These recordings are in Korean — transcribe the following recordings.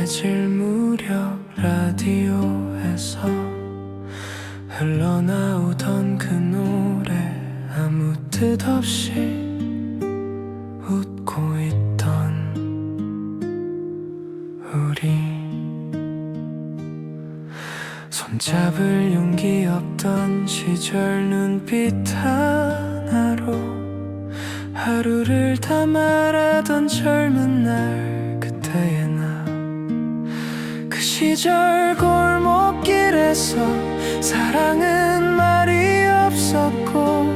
깜깜해질 무렵 라디오에서 흘러나오던 그 노래, 아무 뜻 없이 웃고 있던 우리, 손잡을 용기 없던 시절, 눈빛 하나로 하루를 다 말하던 젊은 날, 그때의 나. 그 시절 골목길에서 사랑은 말이 없었고,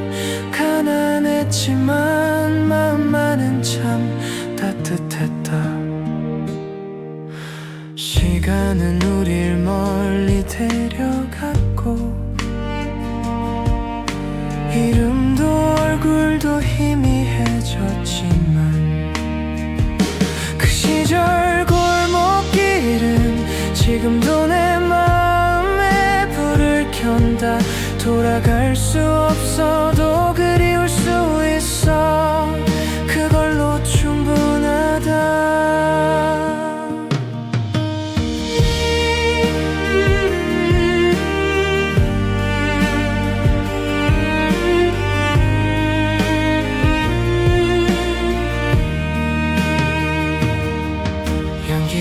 가난했지만 마음만은 참 따뜻했다. 시간은 우릴 멀리 데려갔고, 이름도 얼굴도 희미해졌지만, 그 시절 골목길은 지금도 내 마음에 불을 켠다. 돌아갈 수 없어도 그리울 수 있어, 그걸로 충분하다.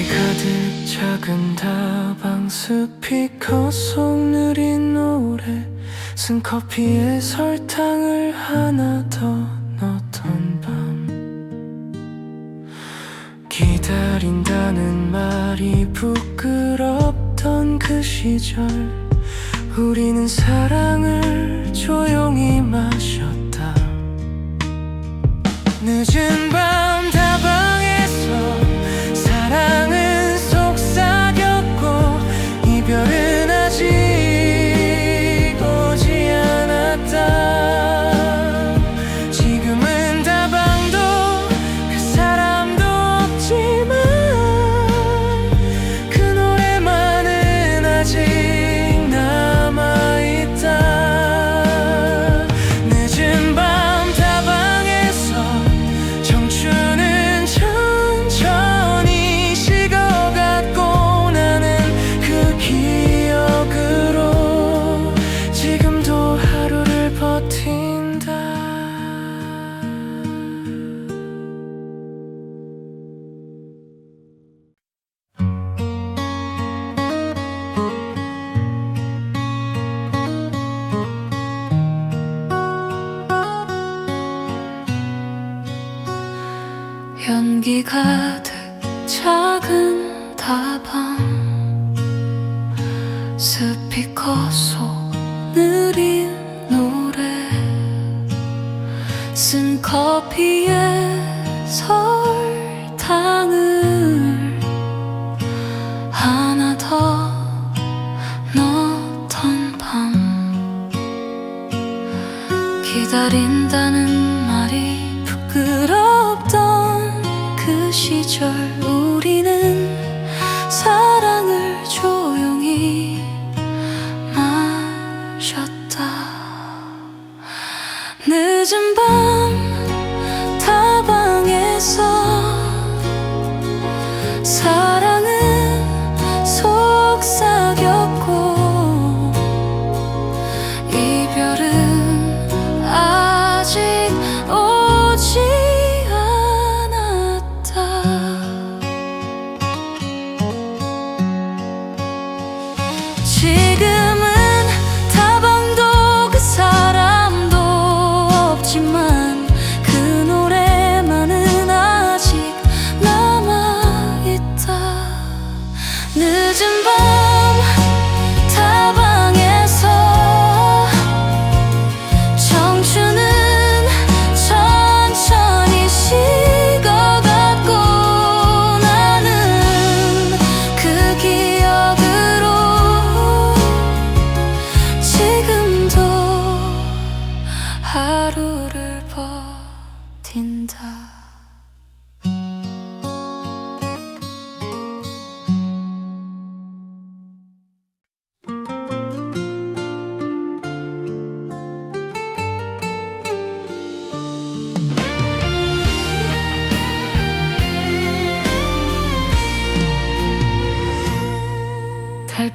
가득 작은 다방, 스피커 속 느린 노래, 쓴 커피에 설탕을 하나 더 넣던 밤. 기다린다는 말이 부끄럽던 그 시절, 우리는 사랑을 조용히 마셨다. 늦은 밤 다방에서 사랑은 속삭였고, 이별은 아직 오지 않았다. 지금은 다방도 그 사람도 없지만, 그 노래만은 아직 남아있다. 늦은 밤 다방에서 청춘은 천천히 식어갔고, 나는 그 기억으로 지금도 하루를 버틴다. 연기 가득 작은 다방, 스피커 속 느린 노래, 쓴 커피에 설탕을 하나 더 넣던 밤. 기다린다는 말이 부끄럽던 그 시절, 우리는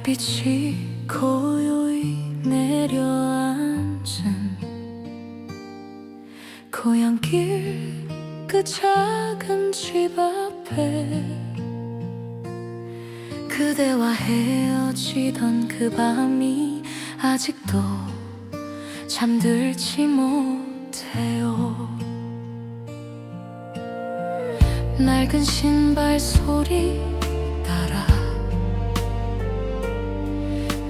달빛이 고요히 내려앉은 고향길 그 작은 집 앞에 그대와 헤어지던 그 밤이 아직도 잠들지 못해요. 낡은 신발 소리 따라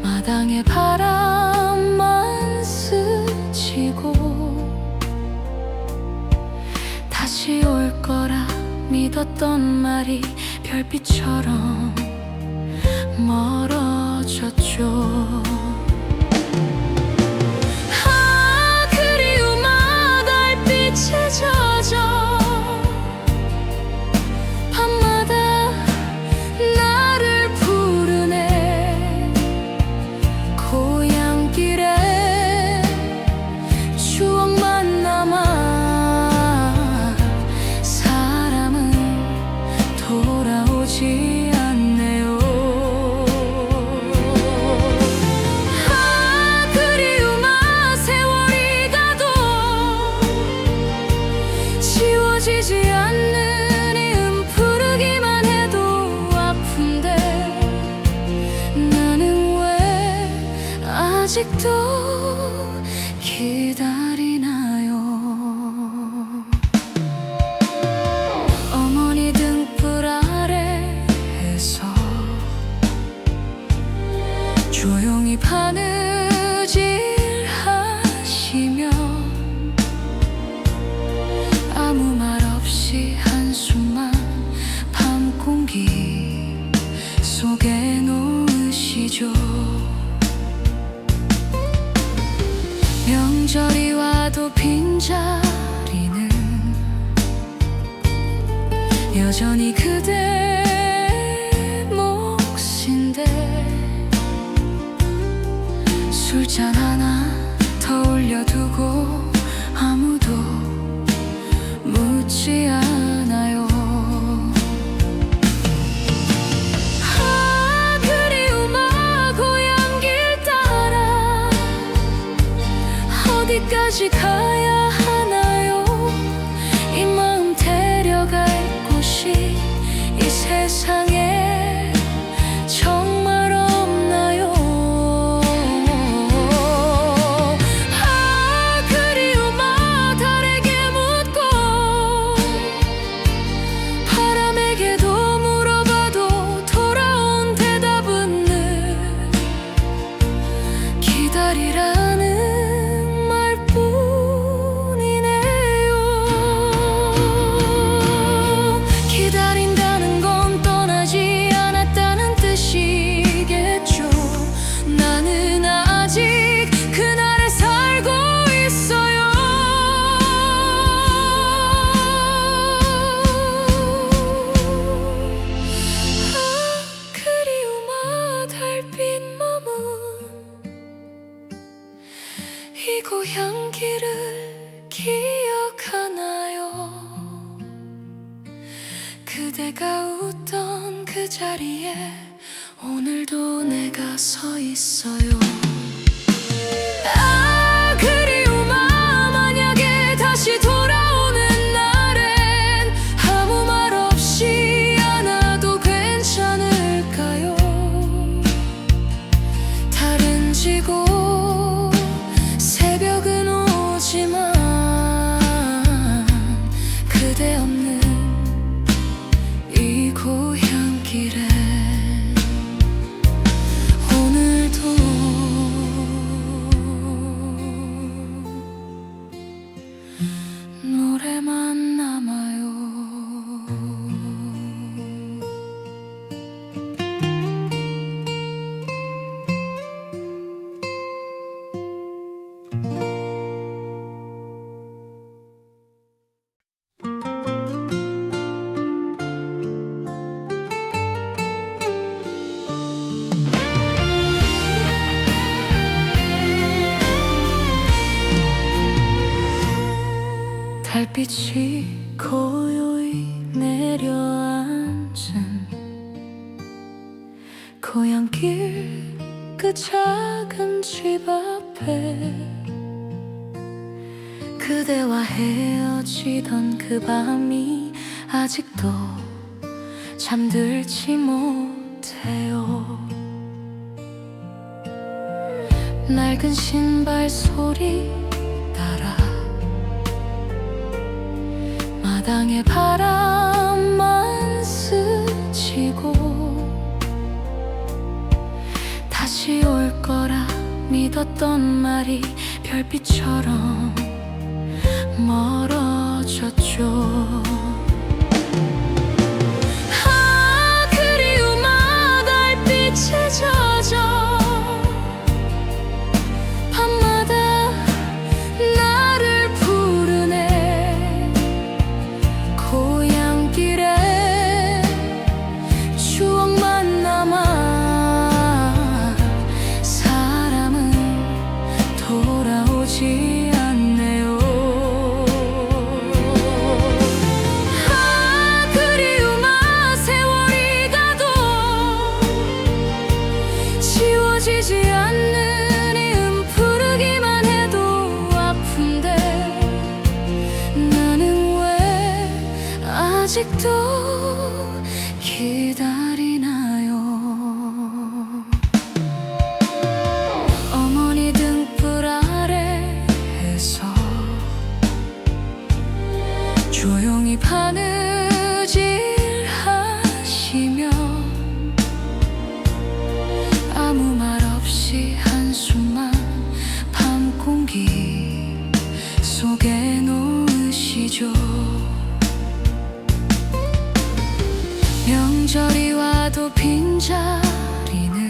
마당에 바람만 스치고 다시 올 거라 믿었던 말이 별빛처럼 멀어졌죠. 그리움아 달빛에 젖어 지워지지 않는 이음 부르기만 해도 아픈데 나는 왜 아직도 기다리나요? 어머니 등불 아래에서 조용히 바느질 하시며 아무 말 없이 한숨만 밤 공기 속에 놓으시죠. 명절이 와도 빈자리는 여전히 그대 몫인데 술잔 하나 더 올려두고 아무도 묻지 않아요. 그리움아 고향길 따라 어디까지 가야 하나요? 이 마음 데려갈 곳이 이 세상에 정말 없나요? 그리움아 달에게 묻고 바람에게도 물어봐도 돌아온 대답은 늘 기다리라는 말뿐이네요. 기다린다는 건 떠나지 않았다는 뜻이겠죠. 나는 아직 그날에 살고 있어요. 그리움아 달빛 머문 이 고향길을 기억하나요? 그대가 웃던 그 자리에 오늘도 내가 서 있어요. 그리움아 만약에 다시 돌아오는 날엔 아무 말 없이 안아도 괜찮을까요? 달은 지고 새벽은 오지만 그대 없는 이 고향길에 오늘도 노래만 남아요. 달빛이 고요히 내려앉은 고향길 그 작은 집 앞에 그대와 헤어지던 그 밤이 아직도 잠들지 못해요. 낡은 신발 소리 따라 마당에 바람만 스치고 다시 올 거라 믿었던 말이 별빛처럼 멀어졌죠. 그리움아 달빛에 젖어 밤마다 나를 부르네. 고향길에 추억만 남아 사람은 돌아오지 않네요. 그리움아 세월이 가도 지워지지 않는 이름 부르기만 해도 아픈데 나는 왜 아직도 기다리나요. 어머니 등불 아래에서 조용히 바느질 하시며 아무 말 없이 한숨만 밤 공기 속에 놓으시죠. 명절이 와도 빈자리는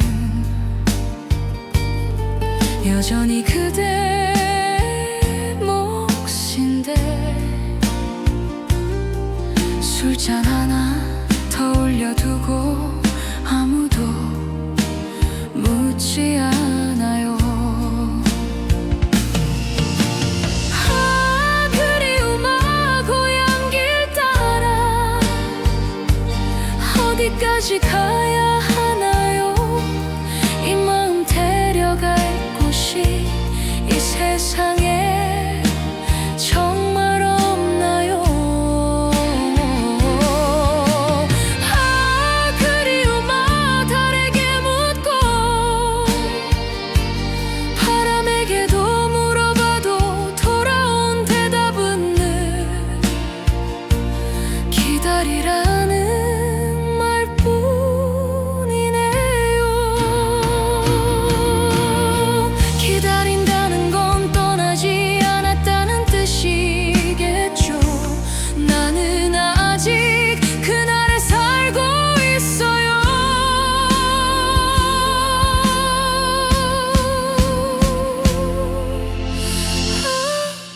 여전히 그대 몫인데 술잔 하나 더 올려두고 아무도 묻지 않아요. 그리움아 고향길 따라 어디까지 가야 하나요. 이 마음 데려갈 곳이 이 세상에 정말 없나요. 그리움아 달에게 묻고 바람에게도 물어봐도 돌아온 대답은 늘 기다리라는 말뿐이네요. 기다린다는 건 떠나지 않았다는 뜻이겠죠. 나는 아직 그날에 살고 있어요.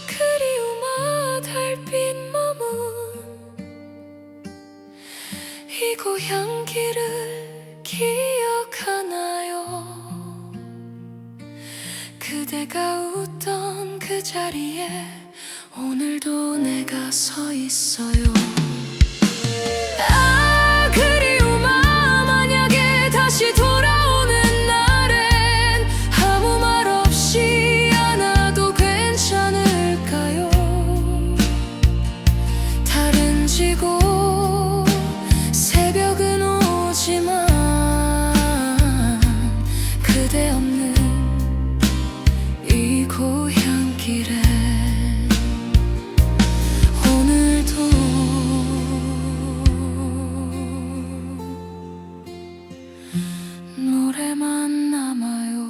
그리움아 달빛 머문 이 고향길을 기억하나요. 그대가 웃던 그 자리에 오늘도 내가 서 있어요. 그리움아 만약에 다시 돌아오는 날엔 아무 말 없이 안아도 괜찮을까요. 달은 지고 새벽은 오지만 그대 없는 이 고향길에 오늘도 노래만 남아요.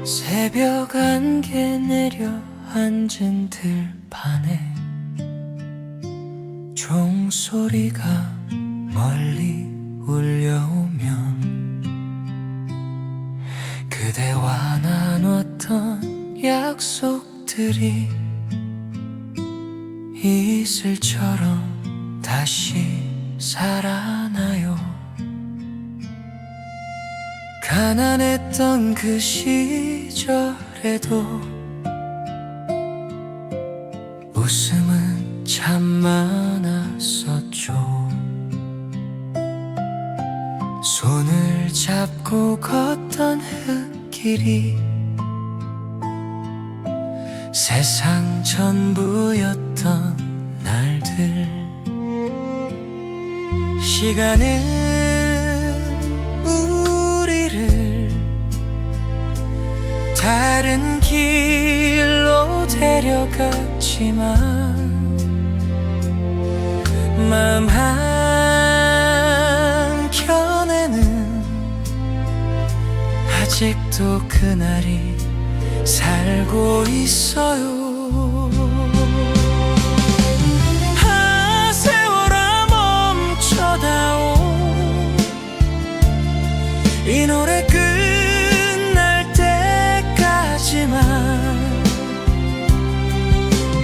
새벽 안개 내려 앉은 들판에 종소리가 멀리 울려오면 그대와 나눴던 약속들이 이슬처럼 다시 살아나요. 가난했던 그 시절에도 웃음은 참 많았었죠. 손을 잡고 걷던 흙길이 세상 전부였던 날들. 시간은 우리를 다른 길로 데려갔지만 마음 한켠에는 아직도 그날이 살고 있어요. 아, 세월아 멈춰다오. 이 노래 끝날 때까지만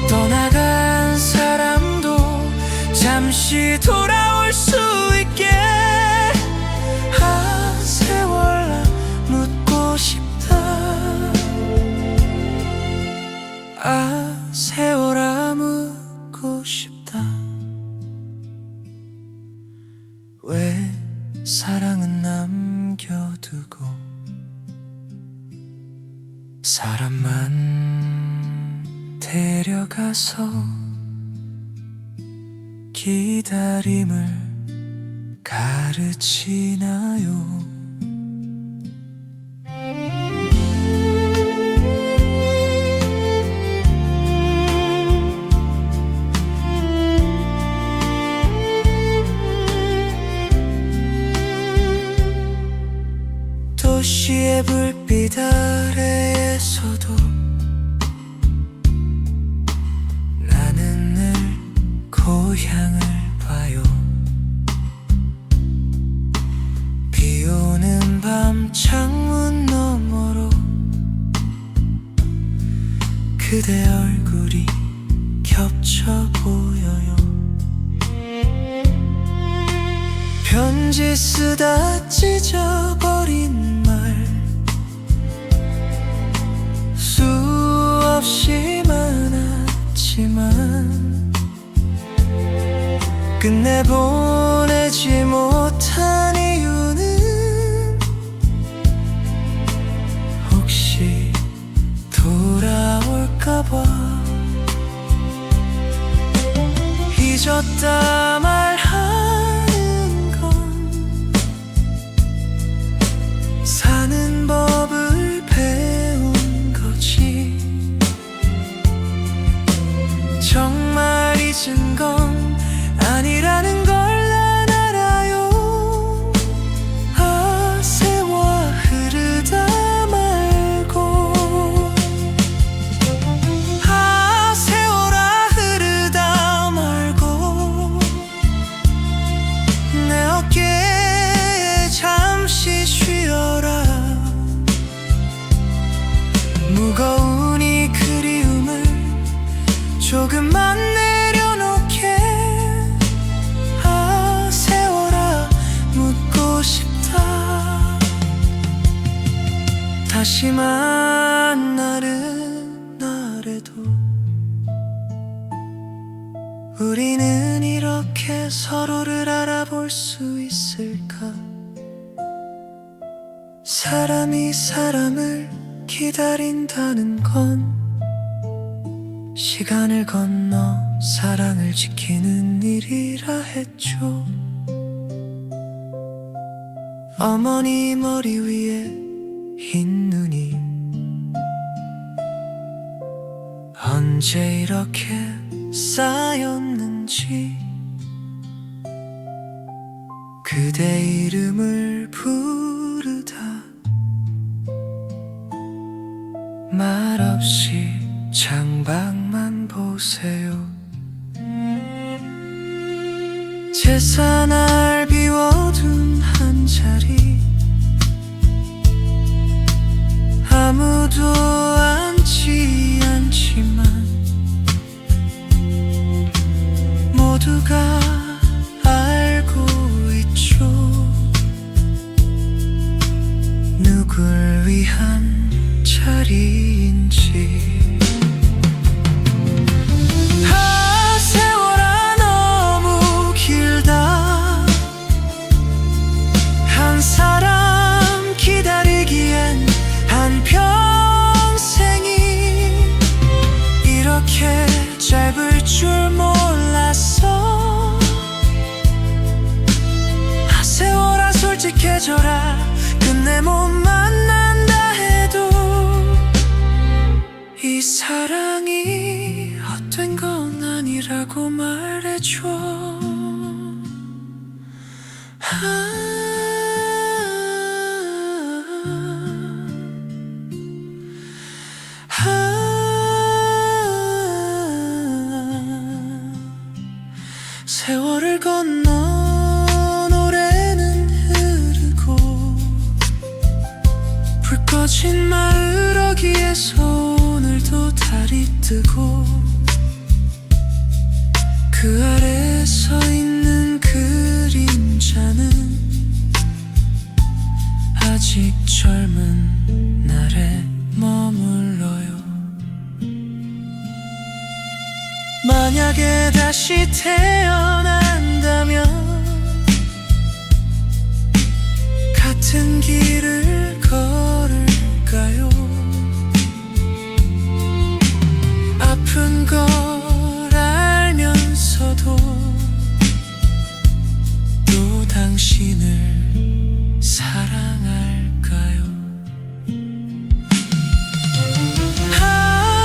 떠나간 사람도 잠시 돌아올 수 있게. 아, 세월아 묻고 싶다. 아, 세월아 묻고 싶다. 왜 사랑은 남겨두고 사람만 데려가서 기다림을 가르치나요? 도시의 불빛 아래에서도 나는 늘 고향을 봐요. 비 오는 밤 창문 너머로 그대 얼굴이 겹쳐 보여요. 편지 쓰다 찢어버린 말 수없이 많았지만 끝내 보내지 못한 이유는 혹시 돌아올까봐. 잊었다 말하는 건 사는 법을 배운 거지. 정말 잊은 건 아니라는 걸 난 알아요. 아, 세월 흐르다 말고. 아, 세월아 흐르다 말고 내 어깨에 잠시 쉬어라. 무거운 이 그리움을 조금만 내려놓게. 아, 세월아 묻고 싶다. 다시 만나는 날에도 우리는 이렇게 서로를 알아볼 수 있을까? 사람이 사람을 기다린다는 건 시간을 건너 사랑을 지키는 일이라 했죠. 어머니 머리 위에 흰 눈이 언제 이렇게 쌓였는지 그대 이름을 부르다 말없이 창밖만 보세요. 제사날 비워둔 한 자리 아무도 앉지 자리인지. 세월아 너무 길다. 한 사람 기다리기엔 한평생이 이렇게 짧을 줄 몰랐어. 세월아 솔직해져라. 끝내 못 만난다 해도 이 사랑이 헛된 건 아니라고 말해줘. 세월을 건너 노래는 흐르고 불 꺼진 마을 어귀에서 오늘도 달이 뜨고 그 아래 서 있는 그림자는 아직 젊은 날에 머물러요. 만약에 다시 태어난다면 같은 길을 걸을까요? 아픈 걸 알면서도 또 당신을 사랑할까요?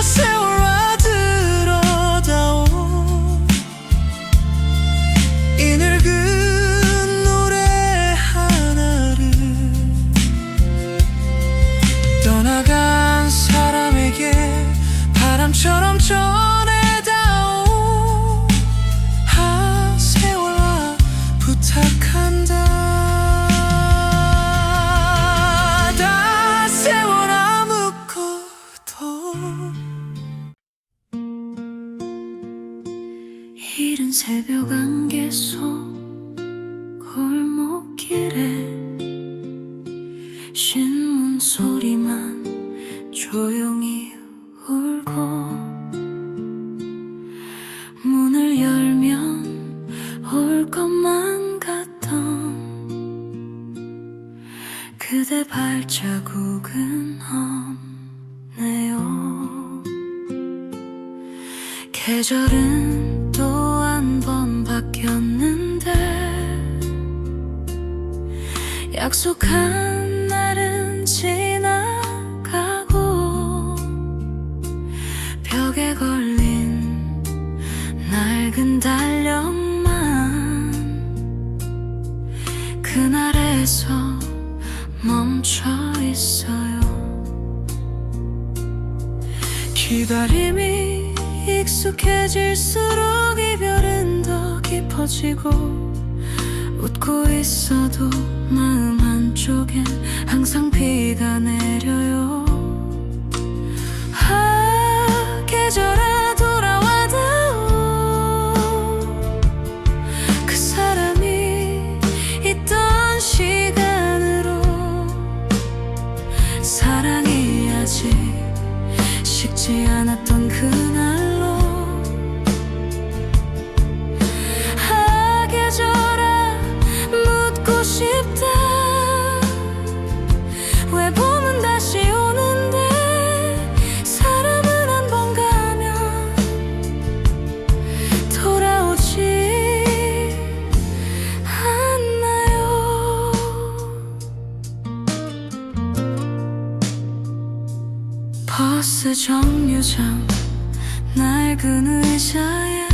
세월아 들어다오. 이 늙은 노래 하나를 떠나간 사람에게 바람처럼 전해다오. 세월아 부탁한다. 다 세월아 묻고도 이른 새벽 안개 속 골목길에 신문 소리만 조용히 울고 문을 열면 올 것만 같던 그대 발자국은 없네요. 계절은 또 한 번 바뀌었는데 약속한 날은 지나가고 벽에 걸린 낡은 달력만 그날에서 멈춰 있어요. 기다림이 익숙해질수록 이별은 더 깊어지고 웃고 있어도 마음 한쪽엔 항상 비가 내려요. 계절아 돌아와다오. 그 사람이 있던 시간으로 사랑이 아직 식지 않았던 그날로. 계절아 묻고 싶다. 왜 봄은 다시 오는데 사람은 한 번 가면 돌아오지 않나요? 버스 정류장 낡은 의자에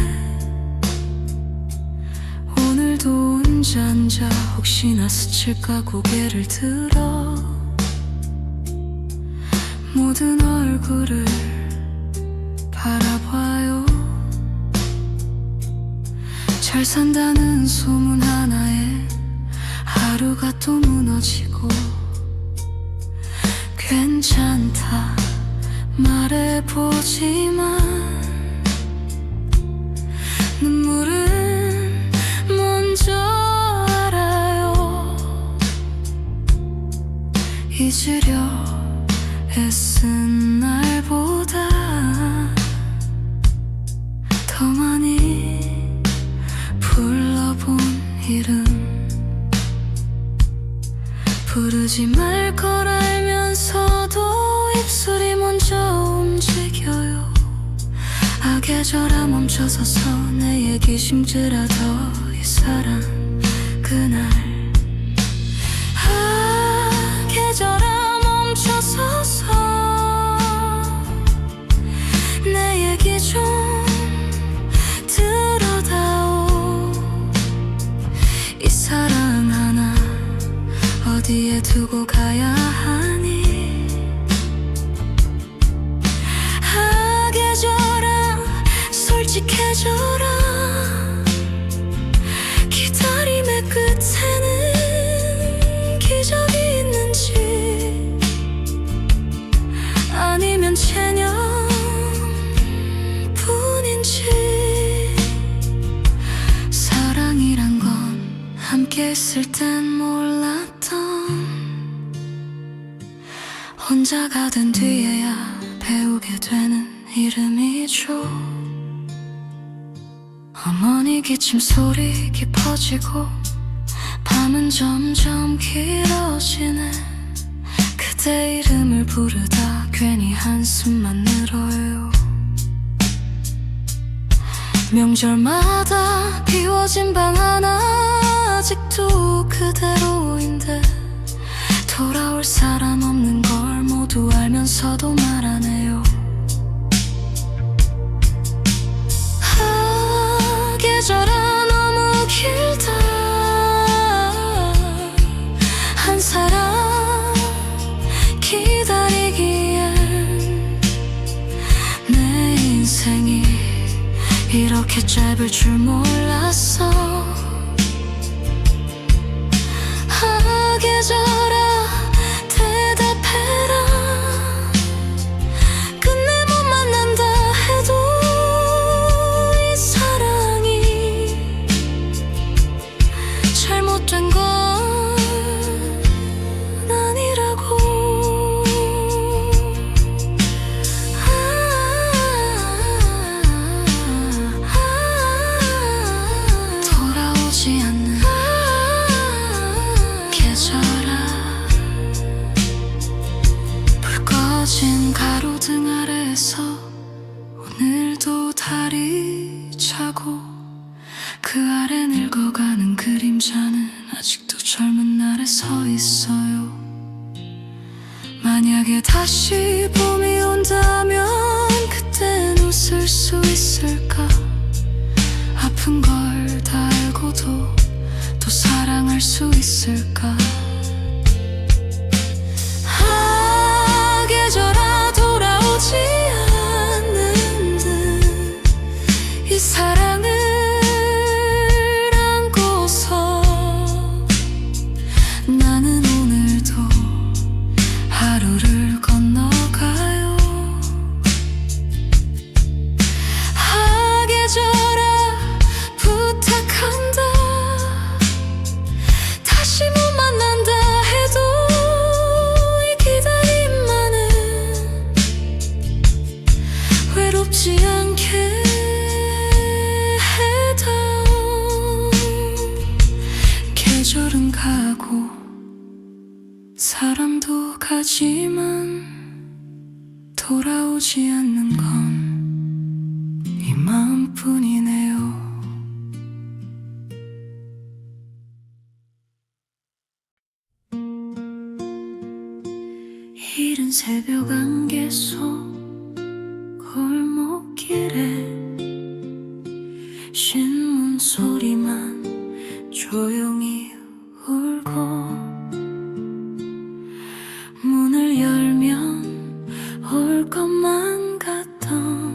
오늘도 혼자 앉아 혹시나 스칠까 고개를 들어 모든 얼굴을 바라봐요. 잘 산다는 소문 하나에 하루가 또 무너지고 괜찮다 말해보지만 눈물은 먼저 알아요. 잊으려 애쓴 날보다 더 많이 불러본 이름 부르지 말 걸 알면서도 입술이 먼저 움직여요. 계절아 멈춰서서 내 얘기 심지라도 이 사랑 그날 계절아 멈춰서서 내 얘기 좀 들어다오. 이 사랑 하나 어디에 두고 가야 하니. 계절아 솔직해져라. 기다림의 끝에는 기적이 있는지 아니면 체념뿐인지. 사랑이란 건 함께 있을 땐 몰랐던 혼자가 된 뒤에야 배우게 되는 이름이죠. 어머니 기침 소리 깊어지고 밤은 점점 길어지네. 그대 이름을 부르다 괜히 한숨만 늘어요. 명절마다 비워진 방 하나 아직도 그대로인데 돌아올 사람 없는 걸 모두 알면서도 말하네요. 계절아 너무 길다. 한 사람 기다리기엔 내 인생이 이렇게 짧을 줄 몰랐어. 계절아 대답해라. 끝내 못 만난다 해도 이 사랑이 잘못된 건 아니라고. 돌아오지 않는 계절아. 불 꺼진 가로등 아래에서 오늘도 달이 차고 그 아래 늙어가는 그림자는 아직도 젊은 날에 서 있어요. 만약에 다시 봄이 온다면 그땐 웃을 수 있을까. 아픈 걸 다 알고도 또 사랑할 수 있을까. 계절아 돌아오지 않는 듯 이 사랑을 안고서 나는 오늘도 하루를 건너가요. 계절아 부탁한다. 다시 못 만난다 해도 이 기다림만은 외롭지 않게 해다오. 계절은 가고 사람도 가지만 돌아오지 않는 건 이 마음뿐이네요. 이른 새벽 안개 속 골목길에 신문 소리만 조용히 울고 문을 열면 올 것만 같던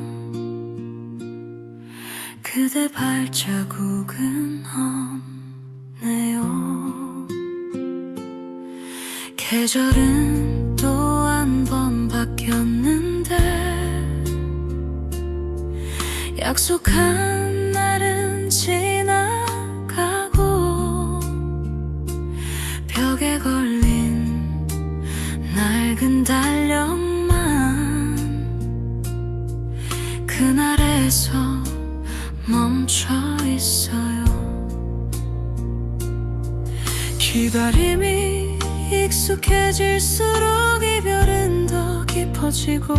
그대 발자국은 없네요. 계절은 또 한 번 바뀌었는데 약속한 날은 지나가고 벽에 걸린 낡은 달력 그날에서 멈춰 있어요. 기다림이 익숙해질수록 이별은 더 깊어지고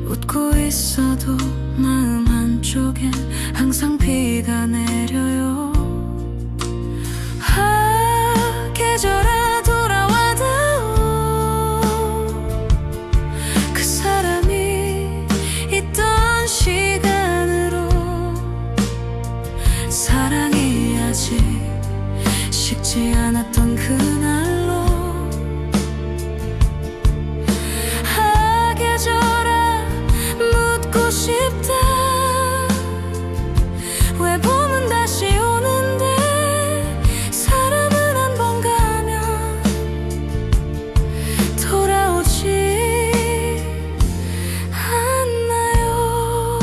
웃고 있어도 마음 한쪽엔 항상 비가 내려요. 계절아 돌아와다오. 그 사람이 있던 시간으로 사랑이 아직 식지 않았던 그날로. 계절아 묻고 싶다. 왜 봄은 다시 오는데 사람은 한 번 가면 돌아오지 않나요?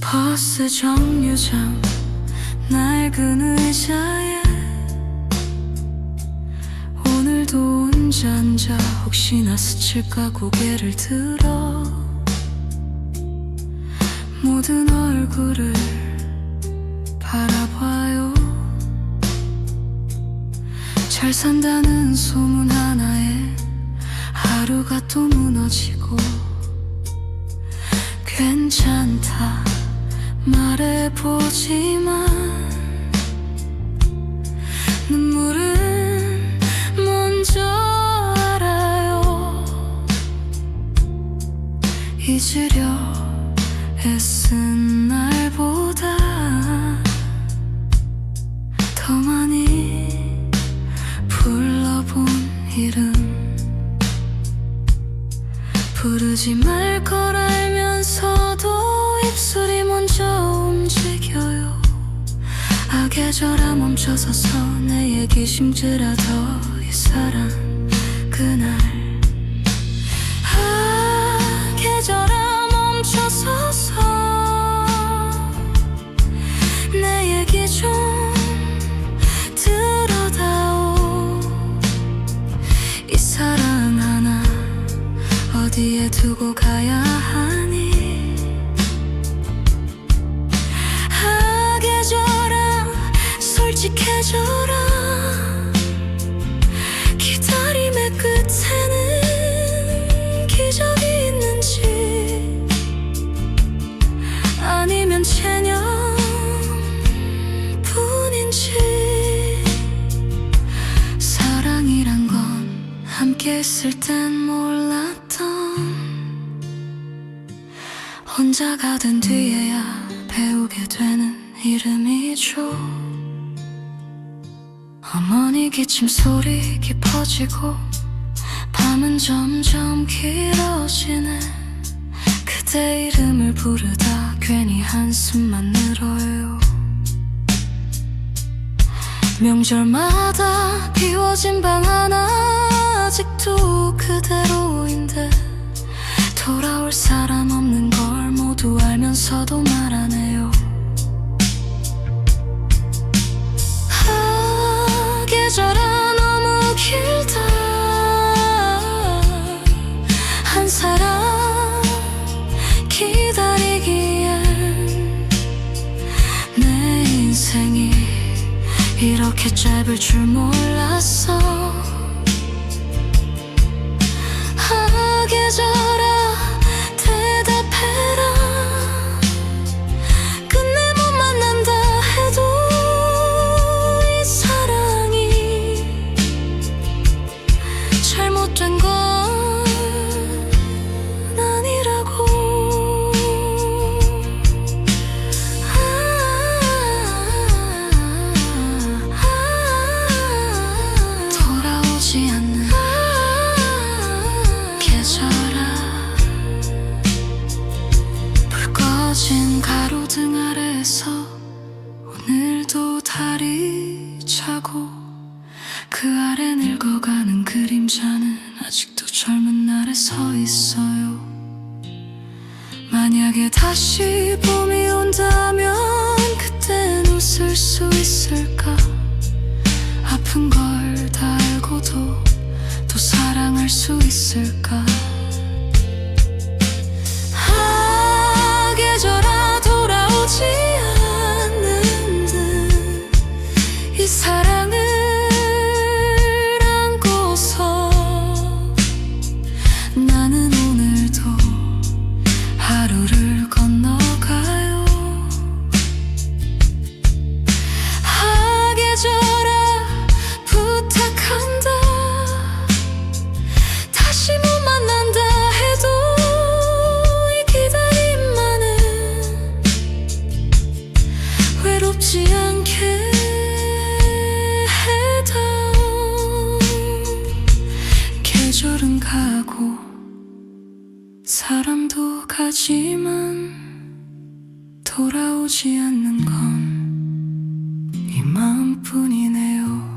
버스 정류장 낡은 의자에 오늘도 혼자 앉아 혹시나 스칠까 고개를 들어 모든 얼굴을 바라봐요. 잘 산다는 소문 하나에 하루가 또 무너지고 괜찮다 말해보지만 눈물은 먼저 알아요. 잊으려 애쓴 날보다 더 많이 불러본 이름 부르지 말 걸 알면서도 입술이 먼저 움직여요. 계절아 멈춰서서 내 얘기 심지라도 이 사랑 그날. 계절아 멈춰서서 내 얘기 좀 들어다오. 이 사랑 하나 어디에 두고 가야 하니. 계절아 솔직해져라. 기다림의 끝에는 기적이 있는지 아니면 체념뿐인지. 사랑이란 건 함께 있을 땐 몰랐던 혼자가 된 뒤에야 배우게 되는 이름이죠. 어머니 기침 소리 깊어지고 밤은 점점 길어지네. 그대 이름을 부르다 괜히 한숨만 늘어요. 명절마다 비워진 방 하나 아직도 그대로인데 돌아올 사람 없는 걸 모두 알면서도 말하네요. 계절아 너무 길다. 한 사람 기다리기엔 내 인생이 이렇게 짧을 줄 몰랐어. 계절아 대답해라. 끝내 못 만난다 해도 이 사랑이 잘못된 건 아니라고. 돌아오지 않는 계절아. 불 꺼진 가로등 아래서 오늘도 달이 차고 그 아래 늙어가는 그림자는 아직도 젊은 날에 서 있어요. 만약에 다시 봄이 온다면 그땐 웃을 수 있을까. 아픈 걸 다 알고도 또 사랑할 수 있을까. 가고 사람도 가지만 돌아오지 않는 건 이 마음뿐이네요.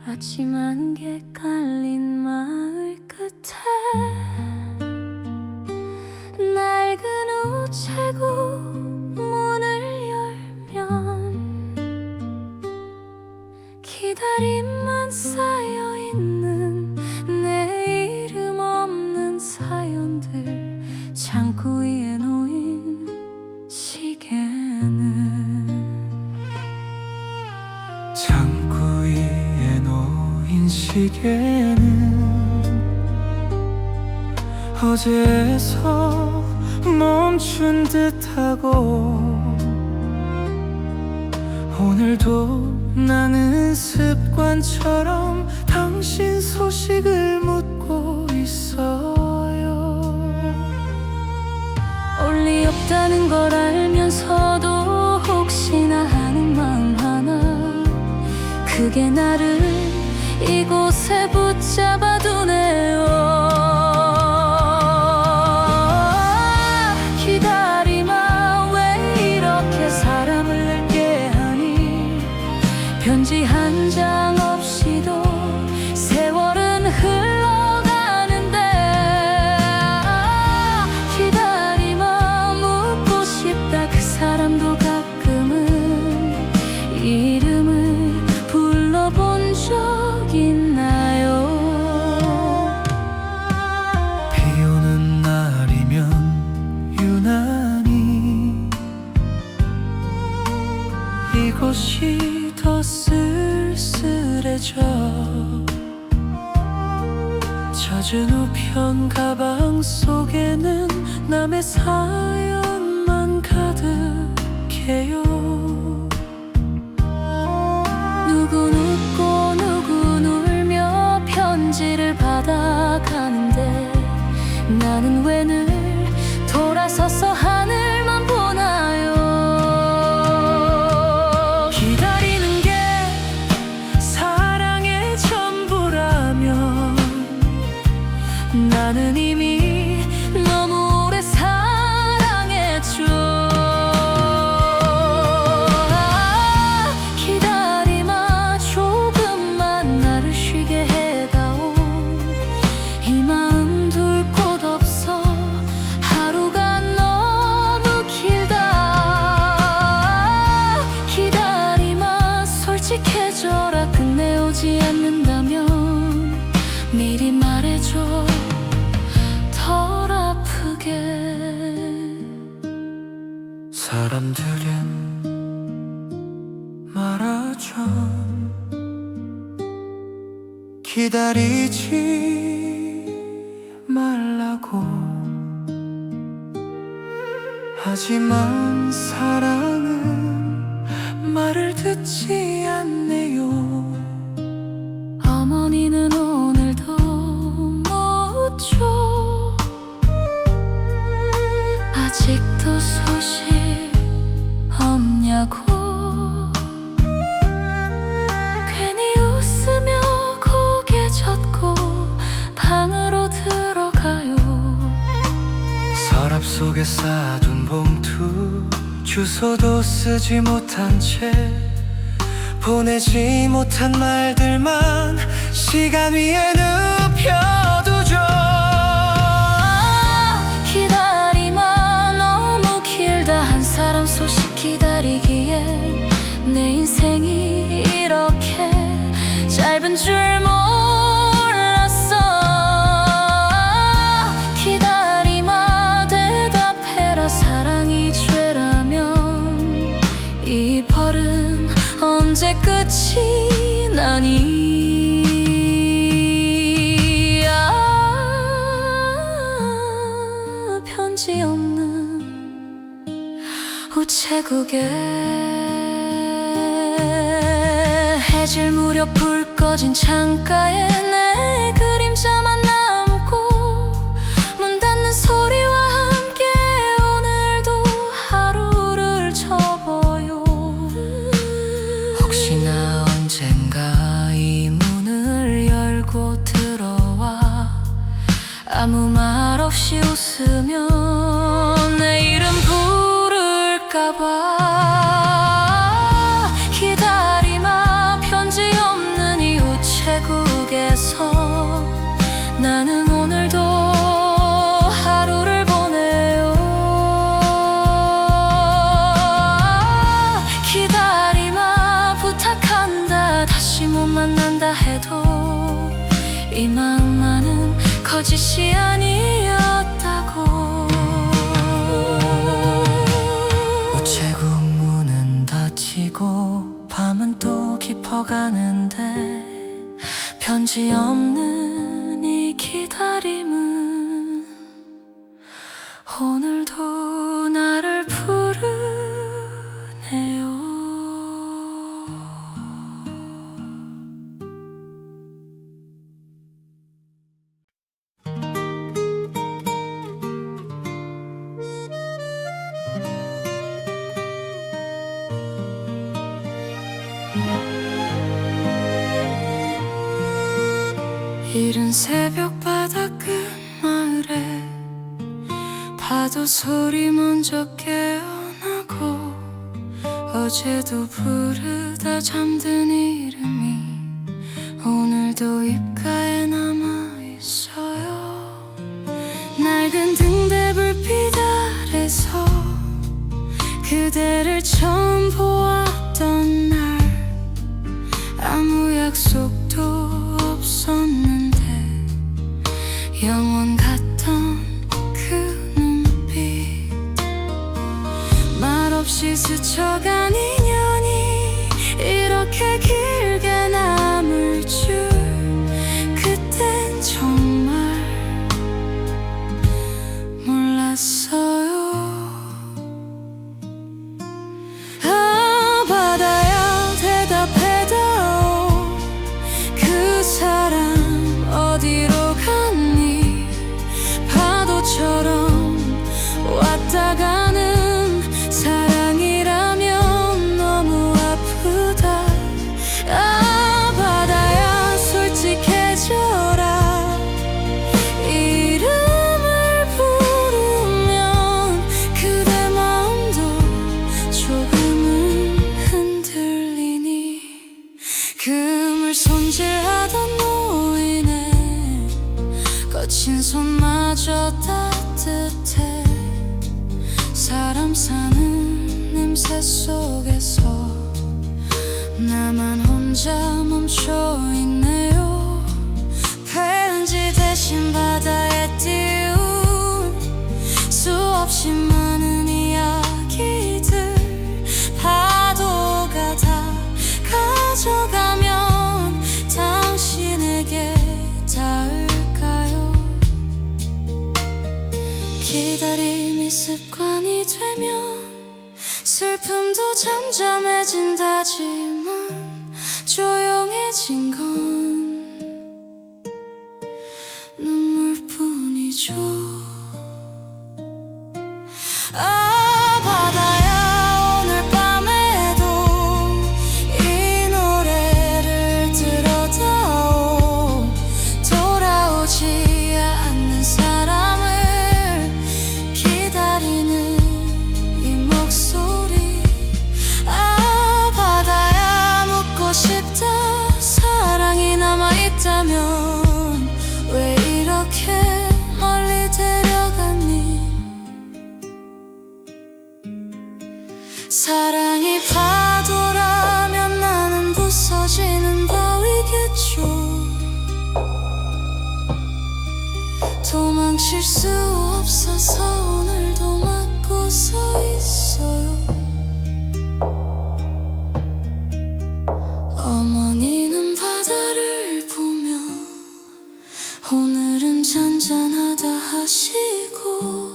아침 안개 깔린 마을 끝에 낡은 우체국 문을 열면 기다림만 쌓여있는 내 이름 없는 사연들, 창고 위에 놓인 시계는 창고 위에 놓인 시계는 어제에서 멈춘 듯하고 오늘도 나는 습관처럼 당신 소식을 묻고 있어요. 올 리 없다는 걸 알면서도 혹시나 하는 마음 하나, 그게 나를 이곳에 붙잡아두네요. 기다림아, 왜 이렇게 사람을 늙게 하니? 편지 한 장 없이도 세월은 흘러가는데, 기다림아, 묻고 싶다. 그 사람도 가끔은 이름을 불러본 적 있나요? 비 오는 날이면 유난히 이곳이 더 쓸쓸해져. 젖은 우편 가방 속에는 남의 사연만 가득해요. 누군 웃고 누군 울며 편지를 받아가는데, 나는 왜 늘 돌아서서 하늘만 보나요? 기다리는 게 사랑의 전부라면 나는 이미 너무 오래 사랑했죠. 기다림아, 조금만 나를 쉬게 해다오. 이 마음 둘 곳 없어. 하루가 너무 길다. 기다림아, 솔직해져라. 끝내 오지 않는다면 미리 말해줘, 덜 아프게. 사람들은 말하죠. 기다리지 말라고. 하지만 사랑은 말을 듣지 않네요. 어머니는 오늘도 묻죠. 아직도 소식 없냐고. 괜히 웃으며 고개 젓고 방으로 들어가요. 서랍 속에 싸둔 봉투, 주소도 쓰지 못한 채 보내지 못한 말들만 시간 위에 눕혀두죠. 기다림아, 너무 길다. 한 사람 소식 기다리기에 내 인생이 이렇게 짧은 줄 몰랐어. 기다림아, 대답해라. 사랑이 죄라면 이 벌은 언제 끝이 나니? 편지 없는 우체국에 해질 무렵 불 꺼진 창가에 내 그림자만 남고 문 닫는 소리와 함께 오늘도 하루를 접어요. 혹시나 언젠가 이 문을 열고 들어와 아무 말 없이 웃으면 내 이름 부를까봐 기다리마 편지 없는 이 우체국에서 나는 오늘도 하루를 보내요. 기다리마 부탁한다. 다시 못 만난다 해도 이 마음만은 거짓이 아니었다고. 우체국 문은 닫히고 밤은 또 깊어가는데 편지 없는 이 기다림은 오늘도 나를 부르네요. 이른 새벽 바닷가 마을에 파도 소리 먼저 깨어나고 어제도 부르다 잠든 이름이 오늘도 입가에 남아있어요. 낡은 등대 불빛 아래서 그대를 처음 보았던 날 아무 약속도 없었는데 영원 같던 그 눈빛 말없이 스쳐간 인연이 이렇게 길게 남을 줄 그땐 정말 몰랐어요. 아 바다야 대답해다오. 그 사람 어디로 갔니? 파도처럼 왔다 가는 사랑이라면 너무 아프다. 아 바다야 솔직해져라. 이름을 부르면 그대 마음도 조금은 흔들리니 금을 손질하던 노인의 거친 손마저 따뜻해. 사람 사는 냄새 속에서 나만 혼자 멈춰있네요. 편지 대신 바다에 띄운 수없이 많은 이야기들 파도가 다 가져가면 당신에게 닿을까요? 기다림이 습관이 되면 슬픔도 잠잠해진다지만 조용해진 건 눈물뿐이죠. 아 바다야 오늘 밤에도 이 노래를 들어다오. 돌아오지 않는 사람을 기다리는 이 목소리. 아 바다야 묻고 싶다. 사랑이 남아있다면 왜 이렇게 멀리 데려갔니? 사랑이 파도라면 나는 부서지는 바위겠죠. 도망칠 수 없어서 오늘도 막고 서 있어요. 어머니는 바다를 보며 오늘은 잔잔하다 하시고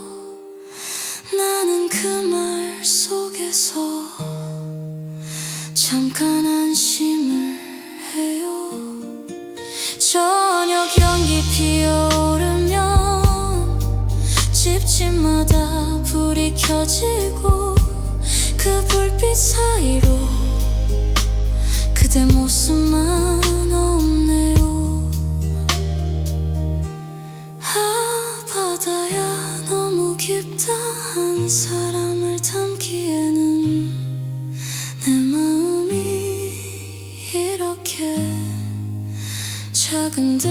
나는 그 말 속에서 잠깐 안심을 아침마다 불이 켜지고 그 불빛 사이로 그대 모습만 없네요. 아, 바다야, 너무 깊다. 한 사람을 담기에는 내 마음이 이렇게 작은데.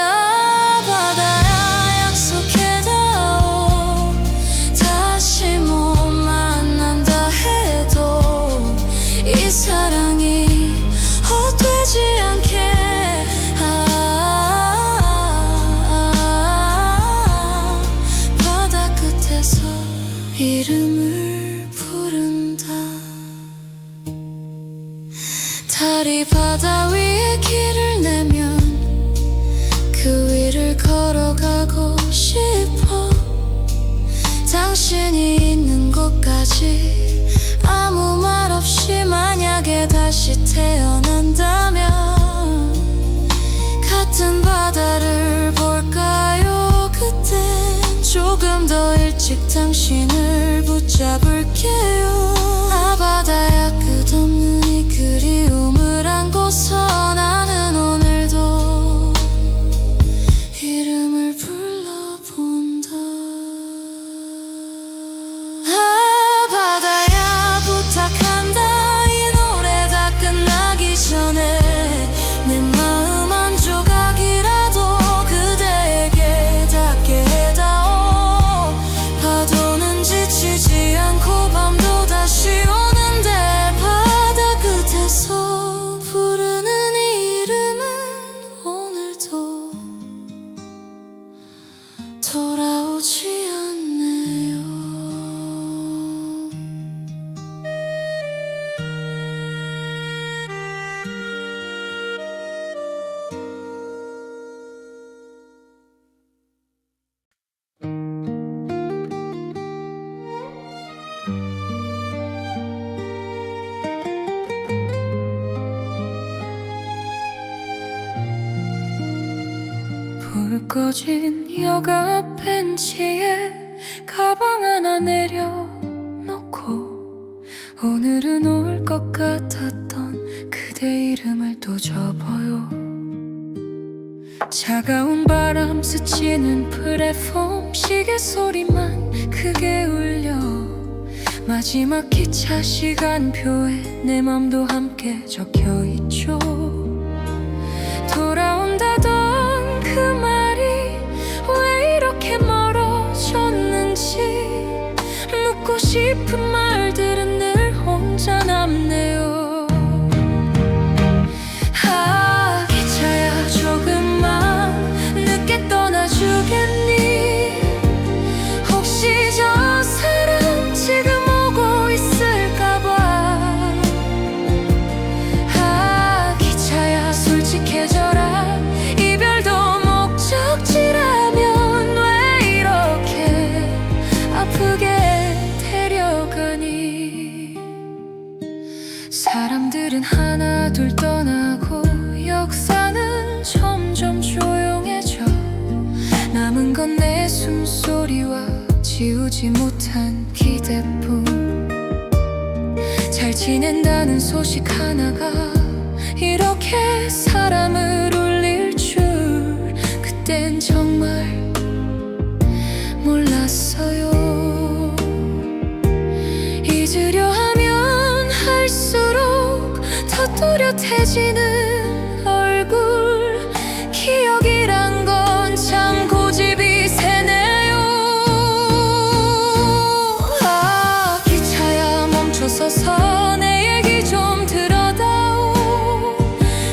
아, 바다야, 약속해다오. 다시 못 만난다 해도 이 사랑이 헛되지 않게. 바다 끝에서 이름을 부른다. 달이 바다 위에 길을 내면 그 위를 걸어가고 싶어. 당신이 있는 곳까지 아무 말 없이 만약에 다시 태어난다면 같은 바다를 볼까요? 그땐 조금 더 일찍 당신을 붙잡을게요. 아, 바다야, 끝없는 이 그리움을 안고서 나는 오늘도 이름을 불러본다. 아, 바다야, 부탁한다. 이 노래 다 끝나기 전에 내 마음 한 조각이라도 그대에게 닿게 해다오. 파도는 지치지 않고 밤도 다시 오는데 바다 끝에서 부르는 이 이름은 오늘도 돌아오지 않네요. 불 꺼진 여가 벤치에 가방 하나 내려놓고 오늘은 올 것 같았던 그대 이름을 또 접어요. 차가운 바람 스치는 플랫폼 시계 소리만 크게 울려 마지막 기차 시간표에 내 맘도 함께 적혀있죠. 돌아온다던 그 말이 왜 이렇게 멀어졌는지 묻고 싶은 말들은 늘 혼자 남네요. 아, 기차야, 조금만 늦게 떠나주겠니? 혹시 저 사람 지금 오고 있을까봐. 아, 기차야, 솔직해져라. 이별도 목적지라면 왜 이렇게 아프게 데려가니? 사람들은 하나 둘 떠나고 역사는 점점 조용해져 남은 건 내 숨소리와 지우지 못한 기대뿐. 잘 지낸다는 소식 하나가 이렇게 사람을 울릴 줄 그땐 정말 몰랐어요. 잊으려 하면 할수록 더 또렷해지는 얼굴. 기억이란 건 참 고집이 세네요. 아, 기차야, 멈춰서서 내 얘기 좀 들어다오.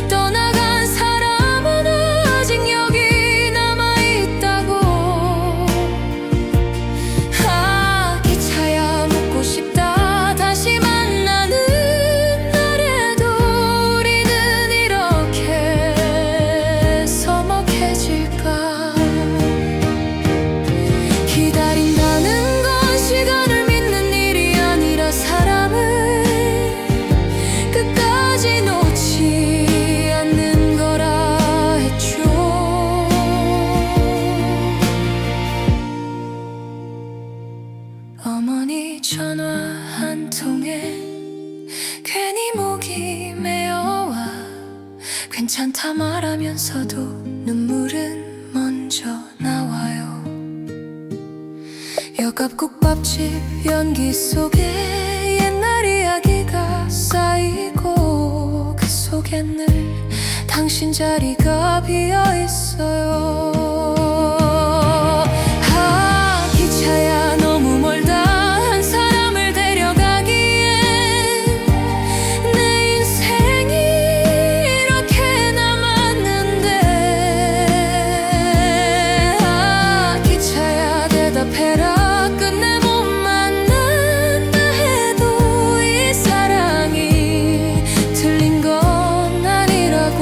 떠나간 사람은 아직 여기 남아있다고. 아, 기차야, 묻고 싶다. 다시 만나는 날에도 우리는 이렇게 이 전화 한 통에 괜히 목이 메어와 괜찮다 말하면서도 눈물은 먼저 나와요. 역 앞 국밥집 연기 속에 옛날 이야기가 쌓이고 그 속엔 늘 당신 자리가 비어있어요. 아, 기차야 너무 멀다 한 사람을 데려가기엔 내 인생이 이렇게 남았는데. 아, 기차야 대답해라 끝내 못 만난다 해도 이 사랑이 틀린 건 아니라고.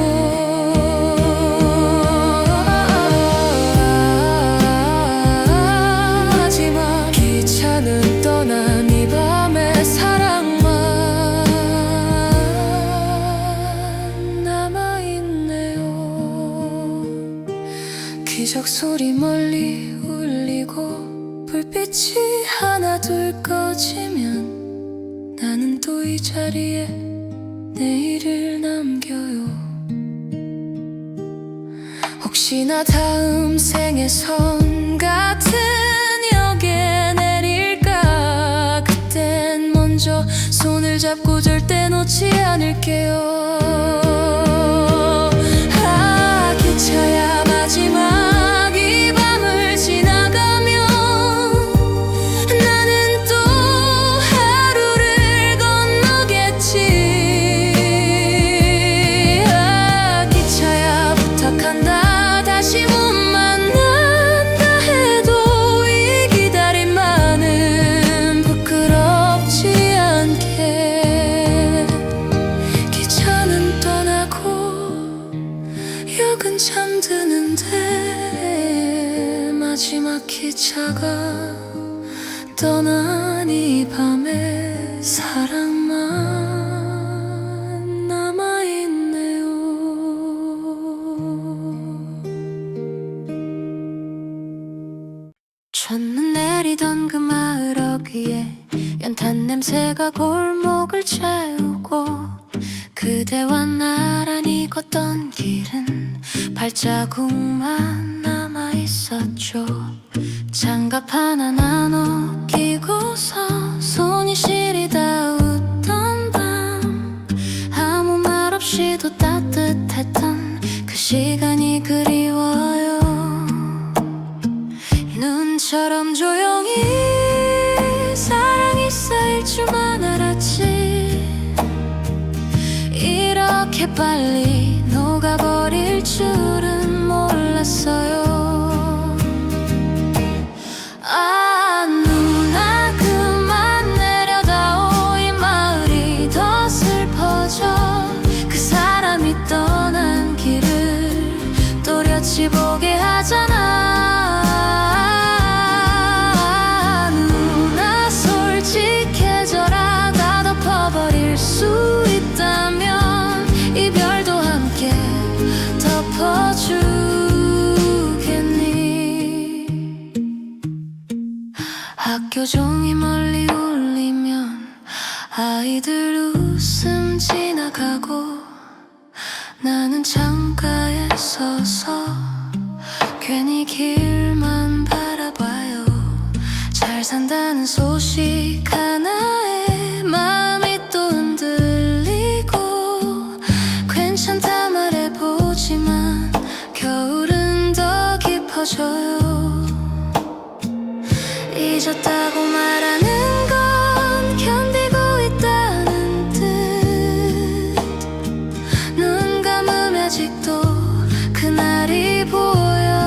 하지만 기차는 떠난 이 밤에 사랑만 남아있네요. 기적 소리 멀리 울리고 불빛이 하나 둘 꺼지면 나는 또 이 자리에 내일을 남겨요. 혹시나 다음 생에선 같은 역에 내릴까. 그땐 먼저 손을 잡고 절대 놓지 않을게요. 아, 기차야 마지막 이 밤을 지나가면 나는 또 하루를 건너겠지. 아, 기차야 부탁한다 다시 못 만난다 해도 이 기다림만은 부끄럽지 않게. 기차는 떠나고 역은 잠드는데 마지막 기차가 떠난 이 밤에 사랑만 남아있네요. 첫눈 내리던 그 마을 어귀에 연탄 냄새가 골목을 채우고 그대와 나란히 걷던 길은 발자국만 남아있었죠. 장갑 하나 나눠 끼고서 손이 시리다 웃던 밤 아무 말 없이도 따뜻했던 그 시간이 그리워요. 눈처럼 조용히 사랑이 쌓일 줄만 알았지 이렇게 빨리 녹아버릴 줄은 몰랐어요. 아, 누나 그만 내려다오. 이 마을이 더 슬퍼져. 그 사람이 떠난 길을 또렷이 보게 하잖아. 누나 솔직해져라. 다 덮어버릴 수 있다면 이별도 함께 덮어주겠니. 학교 종이 멀리 울리면 아이들 웃음 지나가고 나는 창가에 서서 괜히 길만 바라봐요. 잘 산다는 소식 하나에 마음이 또 흔들리고 괜찮다 말해보지만 겨울은 더 깊어져요. 잊었다고 말하는 건 견디고 있다는 뜻. 눈 감으면 아직도 그날이 보여요.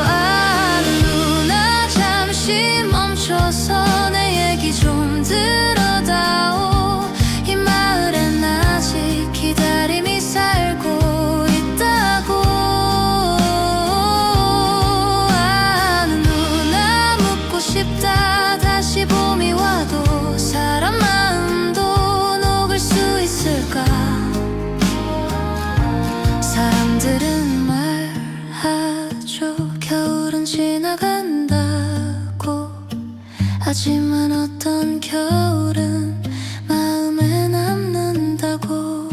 아, 누나 잠시 멈춰서 내 얘기 좀 들어다오. 이 마을엔 아직 기다림이 살고 있다고. 아, 누나 묻고 싶다. 다시 봄이 와도 사람 마음도 녹을 수 있을까. 사람들은 말하죠. 겨울은 지나간 하지만 어떤 겨울은 마음에 남는다고.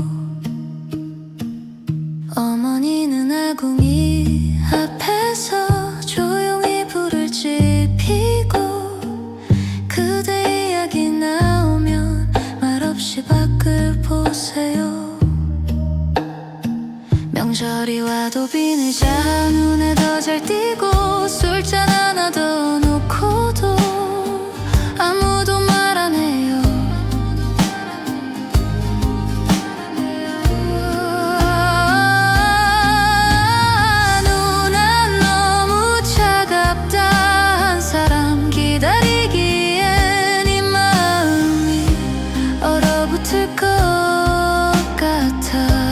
어머니는 아궁이 앞에서 조용히 불을 지피고, 그대 이야기 나오면 말없이 밖을 보세요. 명절이 와도 비는 자 눈에 더 잘 띄고, 술잔 하나 더 놓고도 아무도 말 안 해요. 누나 너무 차갑다, 한 사람 기다리기엔 이 마음이 얼어붙을 것 같아.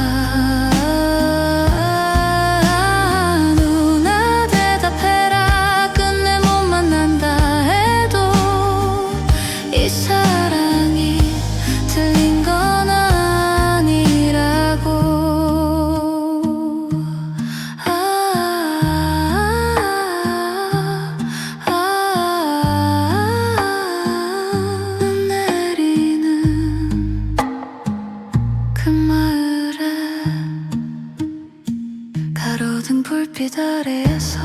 가로등 불빛 아래에서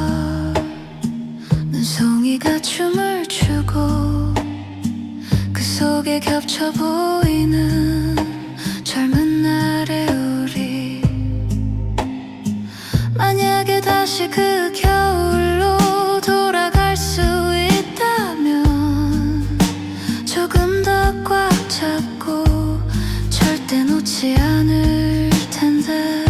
눈송이가 춤을 추고, 그 속에 겹쳐 보이는 젊은 날의 우리. 만약에 다시 그 겨울로 돌아갈 수 있다면 조금 더 꽉 잡고 절대 놓지 않을 텐데.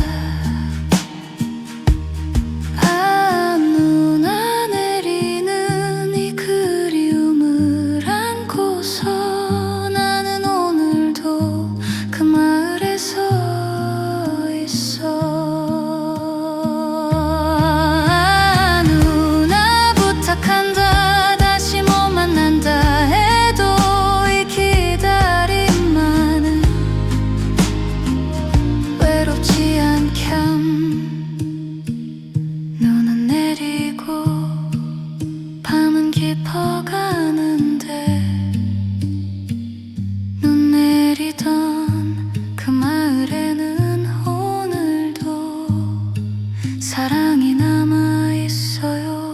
눈 내리던 그 마을에는 오늘도 사랑이 남아있어요.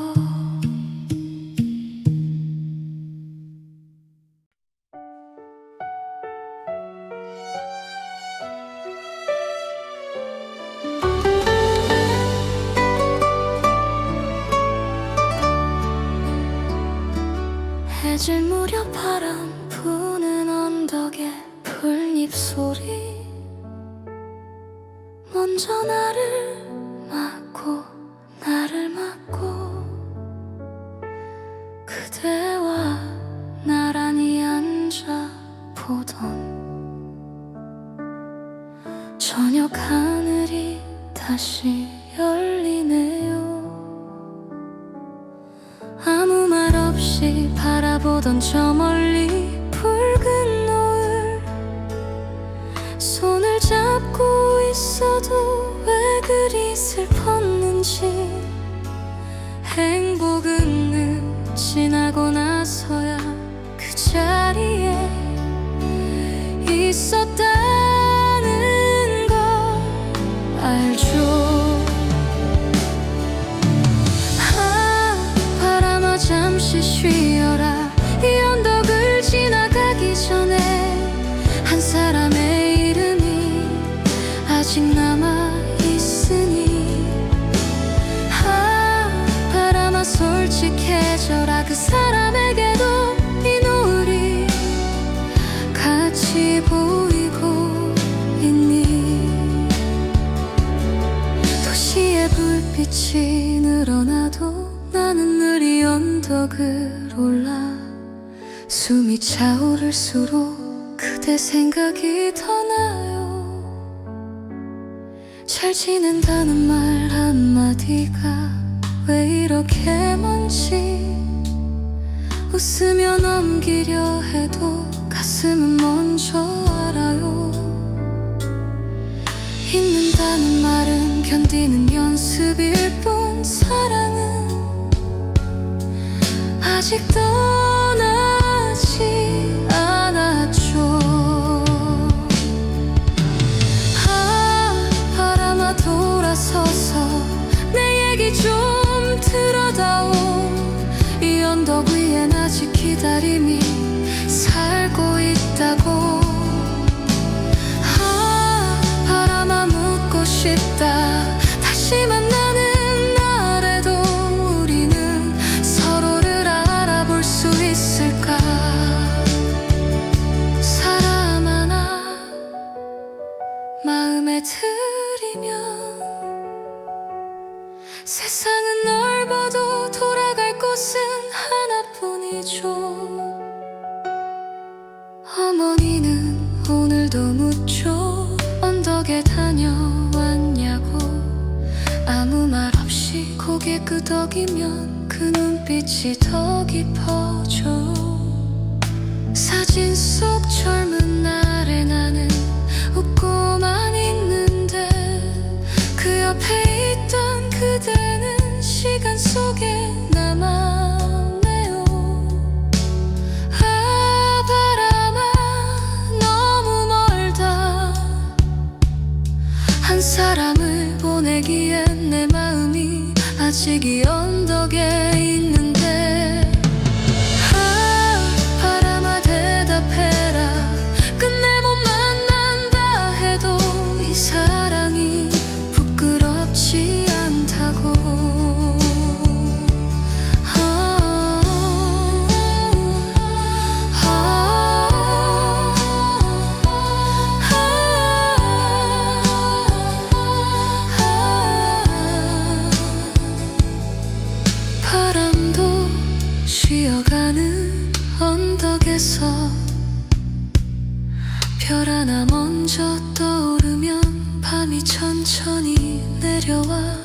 해질 무렵 바람 부는 언덕에 풀잎 소리, 먼저 나를 맞고 그대와 나란히 앉아 보던 저녁 하늘이 다시 열리네요. 아무 말 없이 바라보던 저 멀리 붉은 노을, 손을 잡고 있어도 왜 그리 슬펐는지. 행복은 지나고 나서야 그 자리에 있었다는 걸 알죠. 잠시 쉬어라, 이 언덕을 지나가기 전에 한 사람의 이름이 아직 남아있으니. 바람아 솔직해져라, 그 사람에게도 이 노을이 같이 보이고 있니. 도시의 불빛이 늘어나도 나는 느리 언덕을 올라. 숨이 차오를수록 그대 생각이 더 나요. 잘 지낸다는 말 한마디가 왜 이렇게 많지. 웃으며 넘기려 해도 가슴은 먼저 알아요. 잊는다는 말은 견디는 연습일 뿐, 사랑은 아직도 나 언덕 위엔 아직 기다림이 살고 있다고. 바람아 묻고 싶다. 다시 만나는 날에도 우리는 서로를 알아볼 수 있을까. 사람 하나 마음에 들이면 세상은 넓어도 돌아갈 곳은 하나뿐이죠. 어머니는 오늘도 묻죠. 언덕에 다녀왔냐고. 아무 말 없이 고개 끄덕이면 그 눈빛이 더 깊어져. 사진 속 젊은 날에 나는 웃고만 있는데 그 옆에 있던 그대는 시간 속에 남았네요. 아 바람아 너무 멀다. 한 사람을 보내기엔 내 마음이 아직 이 언덕에 있는데. 아 바람아 대답해라. 끝내 못 만난다 해도 이 사랑이 부끄럽지 않다고. 바람도 쉬어가는 언덕에서 별 하나 먼저 떠오르면 밤이 천천히 내려와.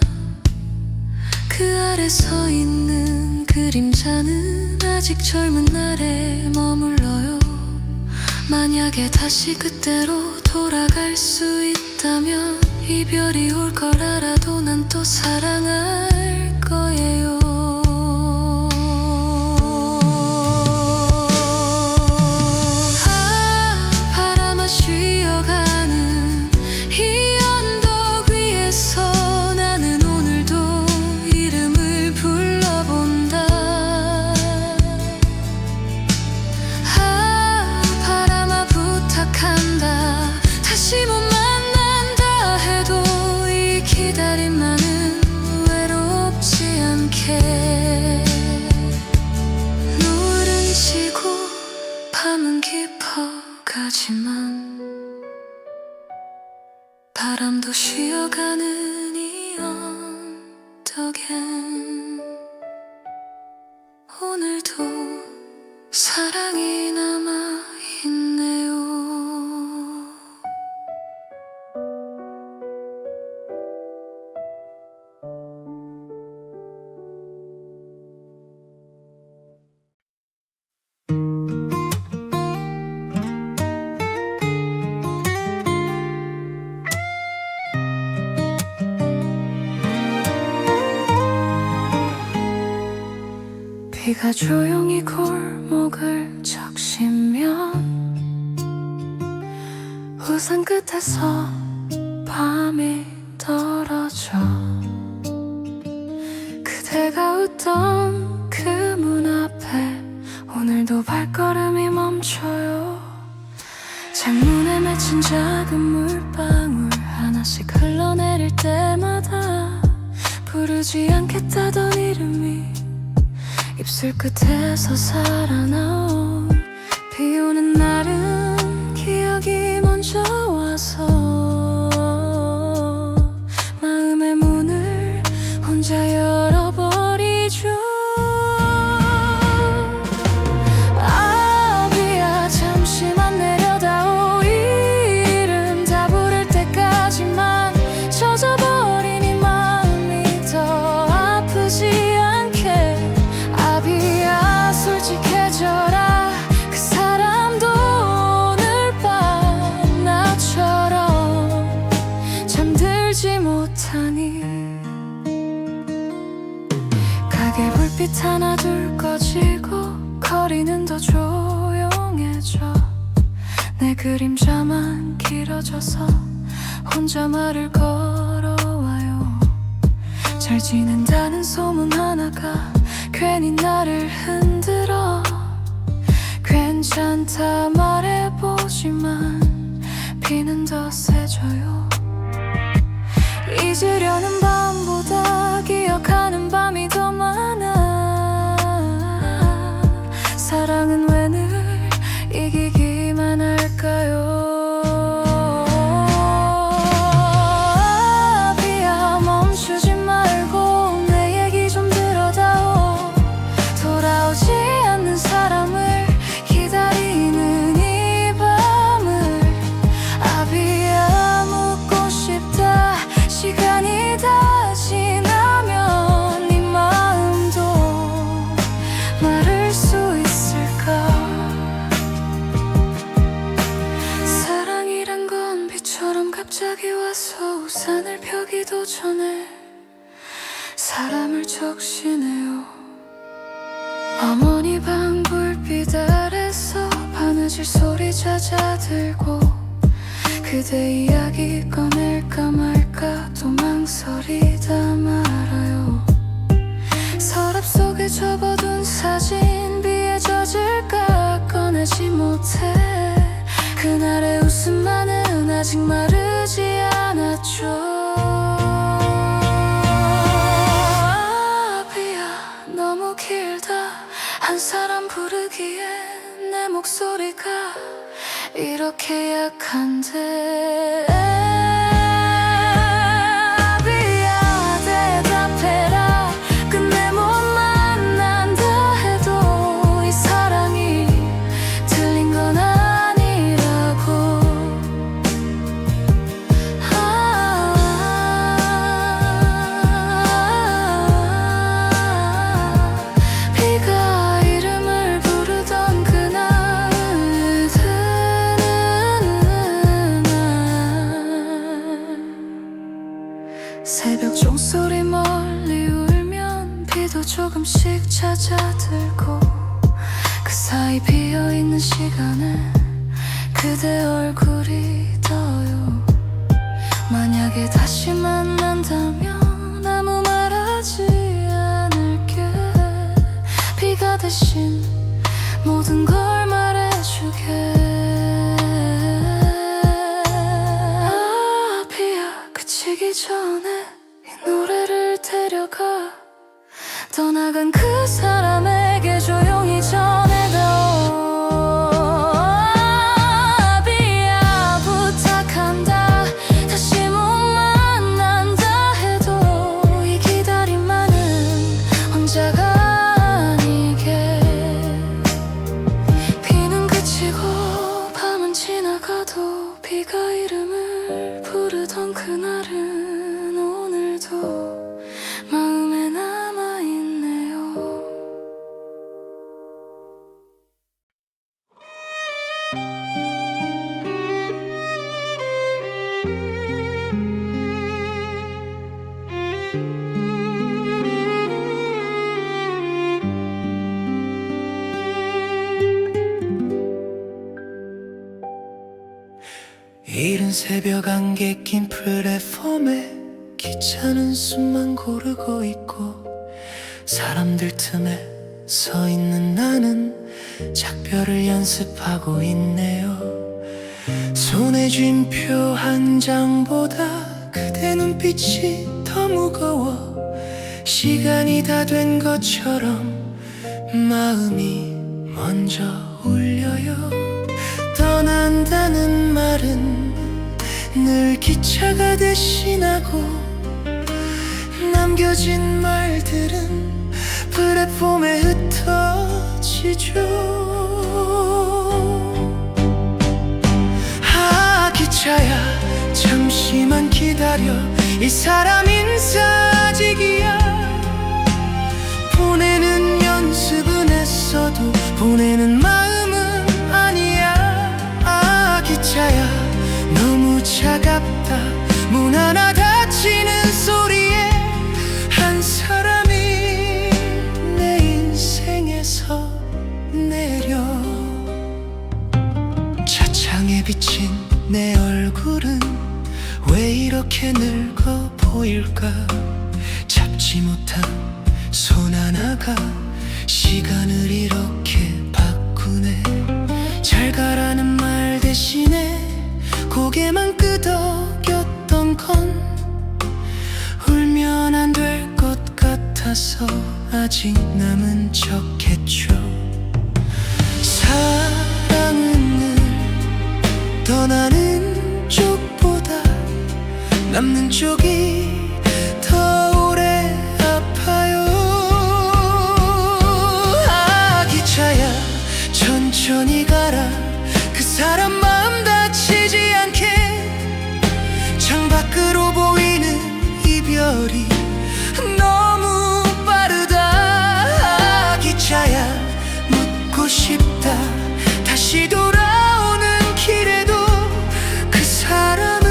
그 아래 서 있는 그림자는 아직 젊은 날에 머물러요. 만약에 다시 그때로 돌아갈 수 있다면 이별이 올 걸 알아도 난 또 사랑할 거예요. 아 바람아 쉬어가는 이 언덕 위에서 나는 오늘도 이름을 불러본다. 아 바람아 부탁한다. 다시 못 만난다 해도 이 기다림만은 외롭지 않게. 노을은 지고 밤은 깊어가지만 바람도 쉬어가는 이 언덕엔 오늘도 사랑이 남아있네요. 비가 조용히 골목을 적시면 우산 끝에서 밤이 떨어져. 그대가 웃던 그 문 앞에 오늘도 발걸음이 멈춰요. 창문에 맺힌 작은 물방울 하나씩 흘러내릴 때마다 부르지 않겠다던 이름이 입술 끝에서 살아나온. 비 오는 날은 기억이 먼저 와서 마음의 문을 혼자 열어버리죠. 아 비야 잠시만 내려다오. 이름 다 부를 때까지만 젖어버린 이 마음이 더 아프지 않게. 비야 솔직해져라. 그 사람도 오늘 밤 나처럼 잠들지 못하니. 가게 불빛 하나 둘 꺼지고 거리는 더 조용해져. 내 그림자만 길어져서 혼자 말을 걸어와요. 잘 지낸다는 소문 하나가 괜히 나를 흔들어. 괜찮다 말해보지만 비는 더 세져요. 잊으려는 밤보다 기억하는 밤이 더 많아. 사랑은 왜 늘 이기기만 할까요? 비야 멈추지 말고 내 얘기 좀 들어다오. 돌아오지 않는 사람을 기다리는 이 밤을. 비야 묻고 싶다. 시간이 다 지나면 네 마음도 마를 수 있을까? 사랑이란 건 비처럼 갑자기 와서 우산을 펴기도 전에 사람을 적시네요. 어머니 방 불빛 아래서 바느질 소리 잦아들고 그대 이야기 꺼낼까 말까 또 망설이다 말아요. 서랍 속에 접어둔 사진 비에 젖을까 꺼내지 못해. 그날의 웃음만은 아직 마르지 않았죠. 비야 너무 길다. 한 사람 부르기엔 내 목소리가 이렇게 약한데. 비야 대답해라. 끝내 못 만난다 해도 이 사랑이 틀린 건 아니라고. 비가 이름을 부르던 그날 새벽 종소리 멀리 울면 비도 조금씩 잦아들고 그 사이 비어있는 시간에 그대 얼굴이 떠요. 만약에 다시 만난다면 아무 말하지 않을게. 비가 대신 모든 걸 말해주게. 비야 그치기 전에 이 노래를 데려가. 떠나간 그 사람에게 조용히 전해다오. 비야 부탁한다. 다시 못 만난다 해도 이 기다림만은 혼자가 아니게. 비는 그치고 밤은 지나가도 비가 이름을 부르던 그날은 오늘도 마음에 남아있네요. 이른 새벽 안개 낀 플랫폼에 귀찮은 숨만 고르고 있고 사람들 틈에 서 있는 나는 작별을 연습하고 있네요. 손에 쥔 표 한 장보다 그대 눈빛이 더 무거워. 시간이 다 된 것처럼 마음이 먼저 울려요. 떠난다는 말은 늘 기차가 대신하고 남겨진 말들은 플랫폼에 흩어지죠. 기차야 잠시만 기다려. 이 사람 인사지기야. 보내는 연습은 했어도 보내는 마음은 아니야. 기차야 너무 차갑다. 문 하나 닫히는 소리에 한 사람이 내 인생에서 내려. 차창에 비친 내 얼굴은 왜 이렇게 늙어 보일까. 잡지 못한 손 하나가 고개만 끄덕였던 건 울면 안 될 것 같아서 아직 남은 척했죠. 사랑은 늘 떠나는 쪽보다 남는 쪽이 더 오래 아파요. 기차야 천천히 가라. 그 사람 마음 다치지 않게. 창밖으로 보이는 이별이 너무 빠르다. 기차야 묻고 싶다. 다시 돌아오는 길에도 그 사람은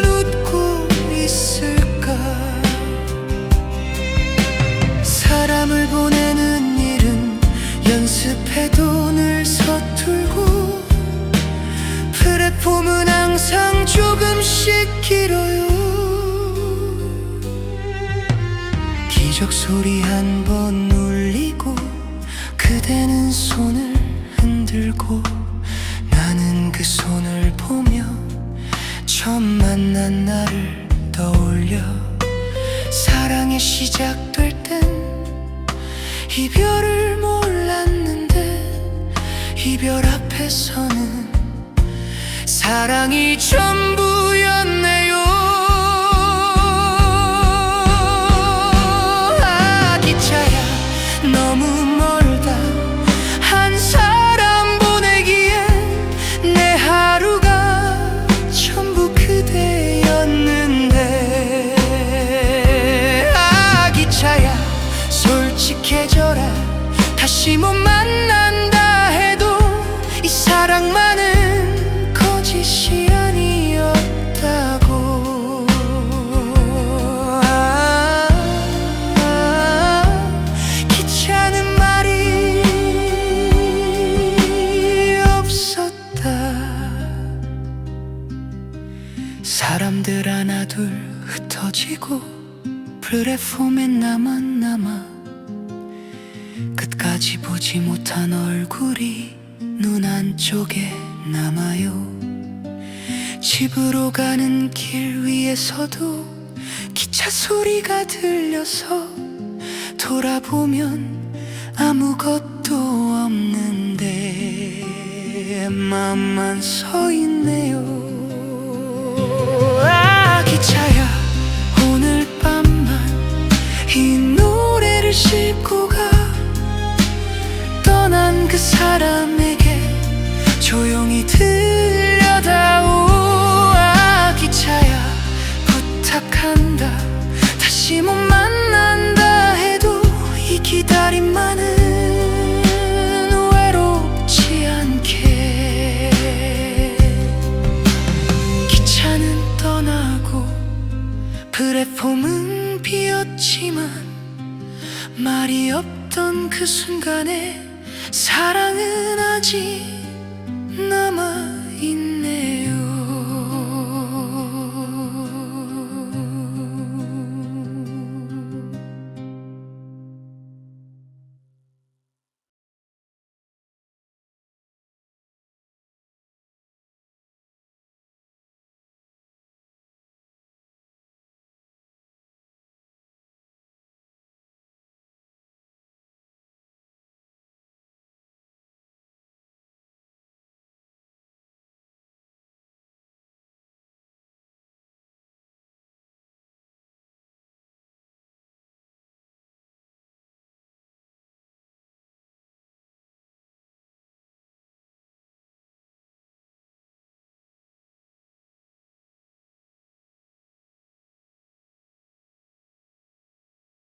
웃고 있을까. 사람을 보내는 일은 연습해도 늘 서툴고 플랫폼은 항상 조금씩 길어요. 기적 소리 한 번 울리고 그대는 손을 흔들고 나는 그 손을 보며 처음 만난 나를 떠올려. 사랑이 시작될 땐 이별을 몰랐는데 이별 앞에서는 사랑이 전부였네요. 기차야 너무 멀다. 한 사람 보내기엔 내 하루가 전부 그대였는데. 기차야 솔직해져라. 다시 못 만난다 해도 이 사랑만은 거짓이 아니었다고. 기차는 말이 없었다. 사람들 하나 둘 흩어지고 플랫폼엔 나만 남아 끝까지 보지 못한 얼굴이 눈 안쪽에 남아요. 집으로 가는 길 위에서도 기차 소리가 들려서 돌아보면 아무것도 없는데 마음만 서 있네요. 기차야 오늘 밤만 이 노래를 싣고 가. 떠난 그 사람에게 조용히 들려다오. 기차야 부탁한다. 다시 못 만난다 해도 이 기다림만은 외롭지 않게. 기차는 떠나고 플랫폼은 비었지만 말이 없던 그 순간에 사랑은 아직 남아있네.